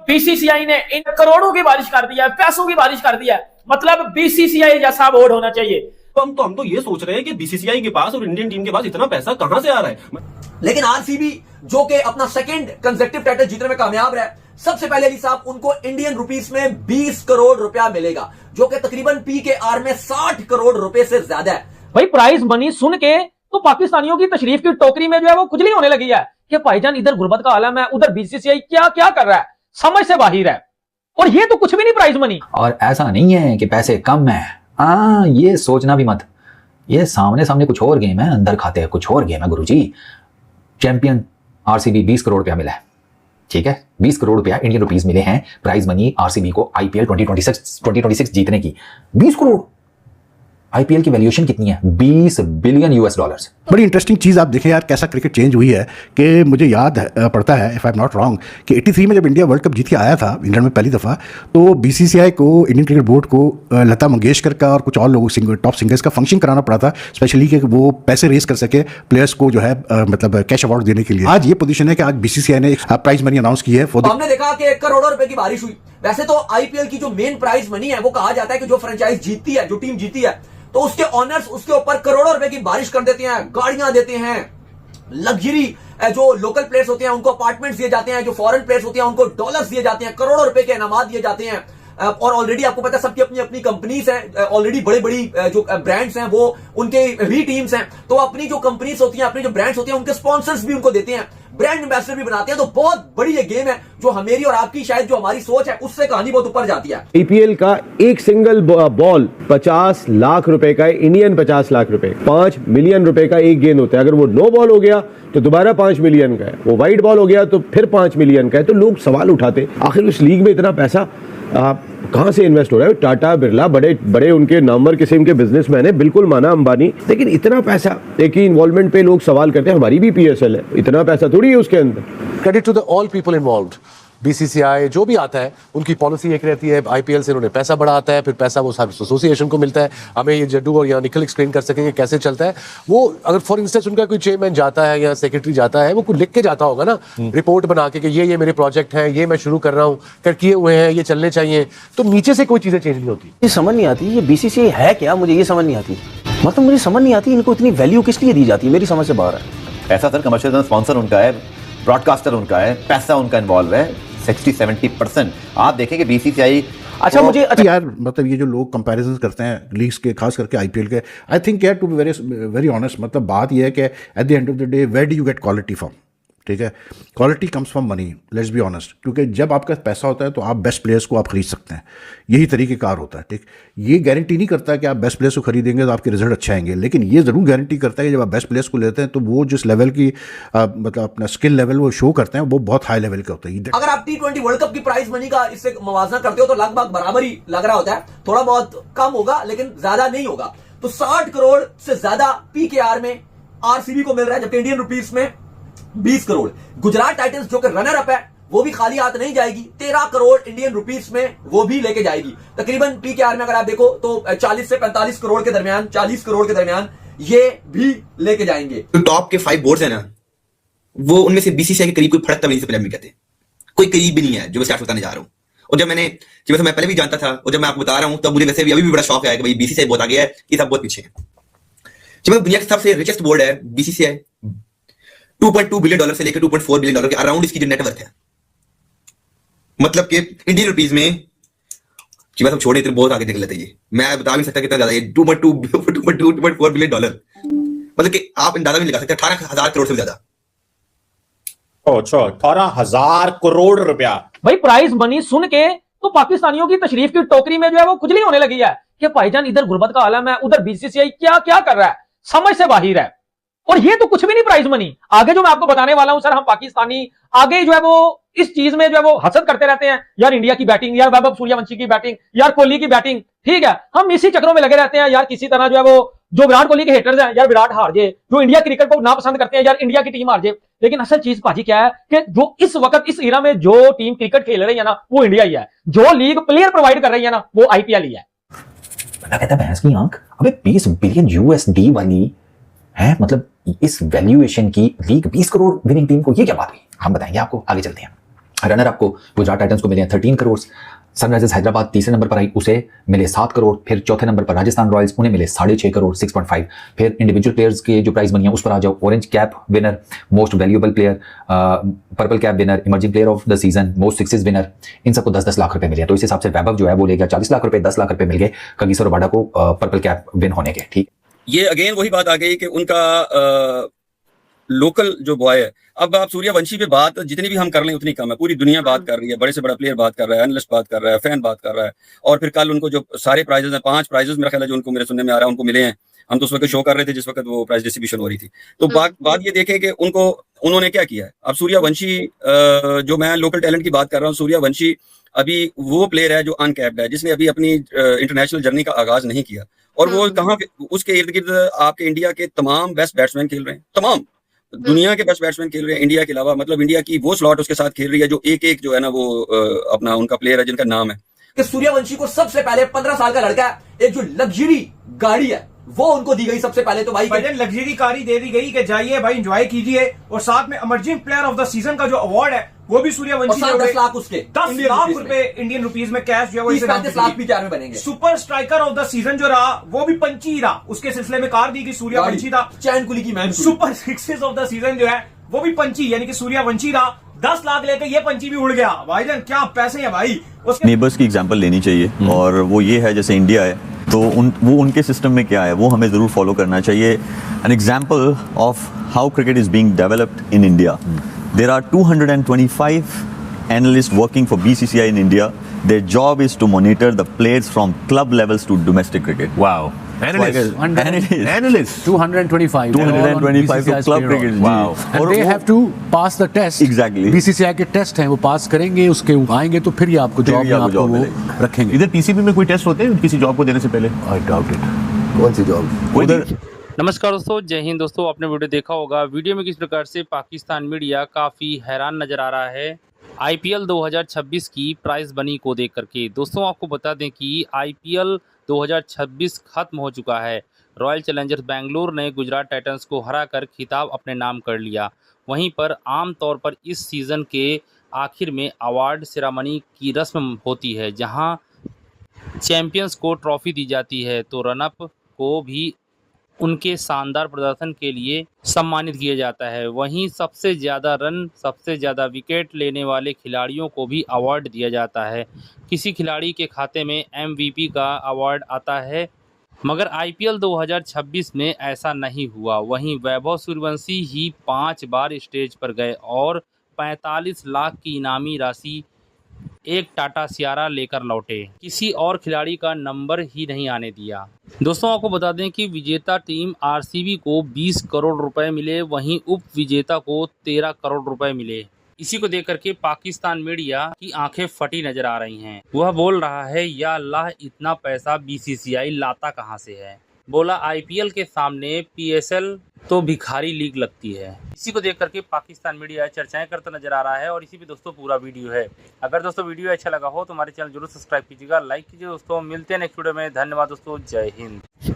BCCI ने इन करोड़ों की बारिश कर दिया है, पैसों की बारिश कर दिया है। मतलब बीसीसीआई जैसा बोर्ड होना चाहिए। तो हम तो ये सोच रहे हैं कि बीसीसीआई के पास और इंडियन टीम के पास इतना पैसा कहां से आ रहा है। लेकिन आरसीबी जो कि अपना सेकंड कंसेक्टिव टाइटल जीतने में कामयाब रहा, सबसे पहले अली साहब उनको इंडियन रुपीस में 20 करोड़ रुपया मिलेगा, जो कि तकरीबन पीकेआर में 60 करोड़ रुपए से ज्यादा है। भाई प्राइज मनी सुन के तो पाकिस्तानियों की तशरीफ की टोकरी में जो है वो खुजली होने लगी है कि भाईजान इधर गुर्बत का आलम है, उधर बीसीसीआई क्या क्या कर रहा है, समझ से बाहर है। और ये तो कुछ भी नहीं प्राइज मनी। और ऐसा नहीं है कि पैसे कम है, ये सोचना भी मत, ये सामने सामने कुछ और गेम है, अंदर खाते हैं कुछ और गेम है गुरुजी। चैंपियन आरसीबी 20 करोड़ रुपया मिला है, ठीक है, 20 करोड़ रुपया इंडियन रुपीस मिले हैं प्राइज मनी आरसीबी को आईपीएल 2026 जीतने की। 20 करोड़ आईपीएल की वैल्यूएशन कितनी है? 20 बिलियन यूएस डॉलर्स। बड़ी इंटरेस्टिंग चीज़ आप देखें यार, कैसा क्रिकेट चेंज हुई है कि मुझे याद पड़ता है, if I am not wrong, कि 83 में जब इंडिया वर्ल्ड कप जीत के आया था इंग्लैंड में पहली दफ़ा, तो बीसीसीआई को, इंडियन क्रिकेट बोर्ड को लता मंगेशकर का और कुछ और लोगों टॉप सिंगर्स का फंक्शन कराना पड़ा था, स्पेशली कि वो पैसे रेस कर सके प्लेयर्स को जो है मतलब कैश अवार्ड देने के लिए। आज ये पोजीशन है कि आज बीसीसीआई ने प्राइज मनी अनाउंस की है। हमने देखा कि करोड़ों रुपए की बारिश हुई। वैसे तो आईपीएल की जो मेन प्राइज मनी है वो कहा जाता है कि जो फ्रेंचाइज जीतती है, जो टीम जीती है, तो उसके ऑनर्स उसके ऊपर करोड़ों रुपए की बारिश कर देते हैं, गाड़ियां देते हैं, लग्जरी जो लोकल प्लेयर्स होते हैं उनको अपार्टमेंट्स दिए जाते हैं, जो फॉरेन प्लेयर्स होते हैं उनको डॉलर्स दिए जाते हैं, करोड़ों रुपए के इनामात दिए जाते हैं। और ऑलरेडी आपको पता है सबकी अपनी अपनी कंपनीज हैं, ऑलरेडी बड़ी बड़ी जो ब्रांड्स हैं वो उनके भी टीम्स हैं, तो अपनी जो कंपनीज होती हैं, अपनी जो ब्रांड्स होती हैं, उनके स्पॉन्सर्स भी उनको देते हैं, ब्रांड एम्बेसडर भी बनाते हैं। तो बहुत बड़ी ये गेम है जो मेरी और आपकी शायद जो हमारी सोच है उससे कहानी बहुत ऊपर जाती है। आईपीएल का एक सिंगल बॉल 50 लाख रुपए का है, इंडियन 50 लाख रुपए, 5 मिलियन रुपए का एक गेंद होता है। अगर वो नो बॉल हो गया तो दोबारा 5 मिलियन का है, वो वाइट बॉल हो गया तो फिर 5 मिलियन का है। तो लोग सवाल उठाते आखिर उस लीग में इतना पैसा कहां से इन्वेस्ट हो रहा है? टाटा बिरला बड़े बड़े उनके नंबर किस्म के बिजनेसमैन है, बिल्कुल माना अंबानी, लेकिन इतना पैसा एक ही इन्वॉल्वमेंट पे लोग सवाल करते हैं। हमारी भी पीएसएल है, इतना पैसा थोड़ी है उसके अंदर। Credit to the all people involved. BCCI जो भी आता है उनकी पॉलिसी एक रहती है, आईपीएल से उन्होंने पैसा बढ़ा आता है, फिर पैसा वो एसोसिएशन को मिलता है। हमें ये जड्डू और या निखिल एक्सप्लेन कर सकेंगे कैसे चलता है वो। अगर फॉर इंस्टेंस उनका कोई चेयरमैन जाता है या सेक्रेटरी जाता है, वो कुछ लिख के जाता होगा ना, रिपोर्ट बना के कि ये मेरे प्रोजेक्ट हैं, ये मैं शुरू कर रहा हूँ, कर किए हुए हैं, ये चलने चाहिए, तो नीचे से कोई चीजें चेंज नहीं होती। ये समझ नहीं आती ये बीसीसीआई है क्या, मुझे ये समझ नहीं आती। मतलब मुझे समझ नहीं आती इनको इतनी वैल्यू किस लिए दी जाती है, मेरी समझ से बाहर है। ऐसा सर कमर्शियल स्पॉन्सर उनका है, ब्रॉडकास्टर उनका है, पैसा उनका इन्वॉल्व है 60-70%। आप देखें कि बीसीसीआई अच्छा मुझे यार मतलब ये जो लोग कंपैरिजन करते हैं लीग्स के, खास करके आईपीएल के, आई थिंक यार टू बी वेरी ऑनेस्ट, मतलब बात ये है कि at the end of the day where do you get quality from, ठीक है? Quality comes from money, let's be honest, क्योंकि जब आपका पैसा होता है तो आप बेस्ट प्लेयर्स को आप खरीद सकते हैं, यही तरीक़ेकार होता है, ठीक? ये गारंटी नहीं करता कि आप बेस्ट प्लेयर्स को खरीदेंगे तो आपके रिजल्ट अच्छे आएंगे, लेकिन ये ज़रूर गारंटी करता है कि जब आप बेस्ट प्लेयर्स को लेते हैं तो वो जिस लेवल की मतलब अपना स्किल लेवल वो शो करते हैं वो बहुत हाई लेवल का होता है। अगर आप T20 वर्ल्ड कप की प्राइज मनी का इससे मवाजना करते हो तो लगभग बराबर ही लग रहा होता है, थोड़ा बहुत कम होगा लेकिन ज्यादा नहीं होगा। तो 60 करोड़ से ज्यादा पीकेआर में आरसीबी को मिल रहा है, जबकि इंडियन रुपीस में 20 करोड़। गुजरात टाइटंस जो कि रनर अप है वो भी खाली हाथ नहीं जाएगी, 13 करोड़ इंडियन रुपीस में वो भी लेके जाएगी। तकरीबन पीकेआर में अगर आप देखो तो 40 से 45 करोड़ के दरमियान, 40 करोड़ के दरमियान ये भी लेके जाएंगे। तो टॉप के 5 बोर्ड्स है ना, वो उनमें से बीसीसीआई के करीब कोई फड़कता भी नहीं, से कहते हैं कोई करीब भी नहीं है, जो मैं बताने जा रहा हूं। और जब मैं पहले भी जानता था और जब मैं आपको बता रहा हूं तब मुझे वैसे भी अभी भी बड़ा शौक है कि भाई बीसीसीआई बहुत आगे है, ये सब बहुत पीछे है। जब दुनिया का सबसे रिचेस्ट बोर्ड है बीसीसीआई, $2.2 बिलियन से लेकर $2.4 बिलियन के अराउंड इसकी जो नेटवर्थ है, मतलब कि इंडियन रुपीस में जी बात हम छोड़े, बहुत आगे निकल लेते हैं। मैं बता नहीं सकता कितना ज्यादा, 2.4 बिलियन डॉलर, मतलब कि आप अंदाजा भी लगा सकते हैं 18,000 करोड़ से ज्यादा। अच्छा 18,000 करोड़ रुपया। भाई प्राइज मनी सुन के तो पाकिस्तानियों की तशरीफ की टोकरी में जो है वो खुजली होने लगी है कि भाईजान इधर गुर्बत का आलम है, उधर बीसीसीआई क्या क्या कर रहा है, समझ से बाहर है। और ये तो कुछ भी नहीं प्राइज मनी। आगे जो मैं आपको बताने वाला हूं सर, हम पाकिस्तानी आगे जो है वो इस चीज में जो है वो हसद करते रहते हैं, यार इंडिया की बैटिंग, यार वैभव सूर्यवंशी की बैटिंग, यार कोहली की बैटिंग, ठीक है, हम इसी चक्रों में लगे रहते हैं यार। किसी तरह जो है वो जो विराट कोहली के हेटर्स हैं, यार विराट हार जाए, जो इंडिया क्रिकेट को ना पसंद करते हैं, यार इंडिया की टीम हार जाए। लेकिन असल चीज भाजी क्या है कि जो इस वक्त इस इरा में जो टीम क्रिकेट खेल रही है ना वो इंडिया ही है, जो लीग प्लेयर प्रोवाइड कर रही है ना वो आईपीएल ही है। बंदा कहता है भैंस की आंख, अबे 20 बिलियन यूएसडी वाली है, मतलब इस वैल्यूएशन की लीग 20 करोड़ विनिंग टीम को, ये क्या बात हुई? हम बताएंगे आपको, आगे चलते हैं। रनर अप को गुजरात टाइटंस को मिले हैं 13 करोड़। सनराइजर्स हैदराबाद तीसरे नंबर पर आई, उसे मिले 7 करोड़। फिर चौथे नंबर पर राजस्थान रॉयल्स, उन्हें मिले 6.5 करोड़ 6.5। फिर इंडिविजुअल प्लेयर्स के जो प्राइस मनी है उस पर आ जाओ। Orange cap winner, most valuable player, purple cap winner, emerging player of the season, most sixes winner, इन सबको 10-10 लाख रुपए मिले। तो इस हिसाब से वैभव जो है वो ले गया 40 लाख रुपए, 10 लाख रुपए मिल गए कगिसो रबाडा को पर्पल कैप विन होने के। ठीक, ये अगेन वही बात आ गई कि उनका लोकल जो बॉय है। अब आप सूर्यवंशी पे बात जितनी भी हम कर लें उतनी कम है। पूरी दुनिया बात कर रही है, बड़े से बड़ा प्लेयर बात कर रहा है, एनालिस्ट बात कर रहा है, फैन बात कर रहा है। और फिर कल उनको जो सारे प्राइजेस हैं, 5 प्राइजेस मेरा ख्याल है जो उनको मेरे सुनने में आ रहा है उनको मिले हैं। हम तो उस वक्त शो कर रहे थे जिस वक्त वो प्राइज डिस्ट्रीब्यूशन हो रही थी। तो बात ये देखें कि उन्होंने क्या किया है। अब सूर्यवंशी, जो मैं लोकल टैलेंट की बात कर रहा हूँ, सूर्यवंशी अभी वो प्लेयर है जो अनकैप्ड है, जिसने अभी अपनी इंटरनेशनल जर्नी का आगाज नहीं किया। और वो कहाँ, उसके इर्द गिर्द आपके इंडिया के तमाम बेस्ट बैट्समैन खेल रहे हैं, तमाम दुनिया के बेस्ट बैट्समैन खेल रहे हैं इंडिया के अलावा। मतलब इंडिया की वो स्लॉट उसके साथ खेल रही है जो एक जो है ना वो अपना उनका प्लेयर है जिनका नाम है कि सूर्यवंशी को सबसे पहले 15 साल का लड़का एक जो लग्जरी गाड़ी है वो उनको दी गई सबसे पहले। तो भाई लग्जरी कारी दे दी गई कि जाइए भाई एंजॉय कीजिए। और साथ में emerging player of the season का जो अवार्ड है वो भी सूर्यवंशी ने 10 लाख उसके 10 लाख रुपए इंडियन रुपीज में कैश जो है वो 30-35 लाख भी क्या में बनेंगे। Super striker of the season जो रहा वो भी पंची ही रहा। उसके सिलसिले में कार दी गई सूर्यवंशी था। चैन कुली की man super sixes of the season जो है वो भी पंची यानी कि सूर्यवंशी रहा। 10 लाख लेके ये पंची भी उड़ गया। भाईजान क्या पैसे हैं भाई। उसके नेबर्स की एग्जांपल लेनी चाहिए और वो ये है जैसे इंडिया है तो वो उनके सिस्टम में क्या है वो हमें ज़रूर फॉलो करना चाहिए। An example of how cricket is being developed in India, there are 225 analysts working for BCCI in India. Their job is to monitor the players from club levels to domestic cricket. Wow. Analysts. Analysts. 225. 225 to club cricket. Wow. And they have to pass the test. Exactly. BCCI के test हैं वो पास करेंगे, उसके आएंगे तो फिर ये आपको जॉब में आपको वो रखेंगे। इधर पीसीबी में कोई टेस्ट होते हैं किसी जॉब को देने से पहले? I doubt it. कौन सी जॉब? उधर नमस्कार दोस्तों, जय हिंद दोस्तों। आपने वीडियो देखा होगा। वीडियो में किस प्रकार से पाकिस्तान मीडिया काफ़ी हैरान नज़र आ रहा है आईपीएल 2026 की प्राइस बनी को देख करके। दोस्तों आपको बता दें कि आईपीएल 2026 खत्म हो चुका है। रॉयल चैलेंजर्स बेंगलुरु ने गुजरात टाइटंस को हराकर खिताब अपने नाम कर लिया। वहीं पर आम तौर पर इस सीज़न के आखिर में अवार्ड सेरेमनी की रस्म होती है जहां चैंपियंस को ट्रॉफी दी जाती है तो रनअप को भी उनके शानदार प्रदर्शन के लिए सम्मानित किया जाता है। वहीं सबसे ज़्यादा रन, सबसे ज़्यादा विकेट लेने वाले खिलाड़ियों को भी अवार्ड दिया जाता है। किसी खिलाड़ी के खाते में एमवीपी का अवार्ड आता है, मगर आईपीएल 2026 में ऐसा नहीं हुआ। वहीं वैभव सूर्यवंशी ही 5 बार स्टेज पर गए और 45 लाख की इनामी राशि एक टाटा सियारा लेकर लौटे। किसी और खिलाड़ी का नंबर ही नहीं आने दिया। दोस्तों आपको बता दें कि विजेता टीम आरसीबी को 20 करोड़ रुपए मिले, वहीं उप विजेता को 13 करोड़ रुपए मिले। इसी को देख करके पाकिस्तान मीडिया की आंखें फटी नजर आ रही हैं। वह बोल रहा है या अल्लाह इतना पैसा बीसीसीआई लाता कहां से है। बोला आईपीएल के सामने पीएसएल तो भिखारी लीग लगती है। इसी को देख करके पाकिस्तान मीडिया चर्चाएं करता नजर आ रहा है और इसी पे दोस्तों पूरा वीडियो है। अगर दोस्तों वीडियो अच्छा लगा हो तो हमारे चैनल जरूर सब्सक्राइब कीजिएगा, लाइक कीजिए। दोस्तों मिलते हैं नेक्स्ट वीडियो में। धन्यवाद दोस्तों, जय हिंद।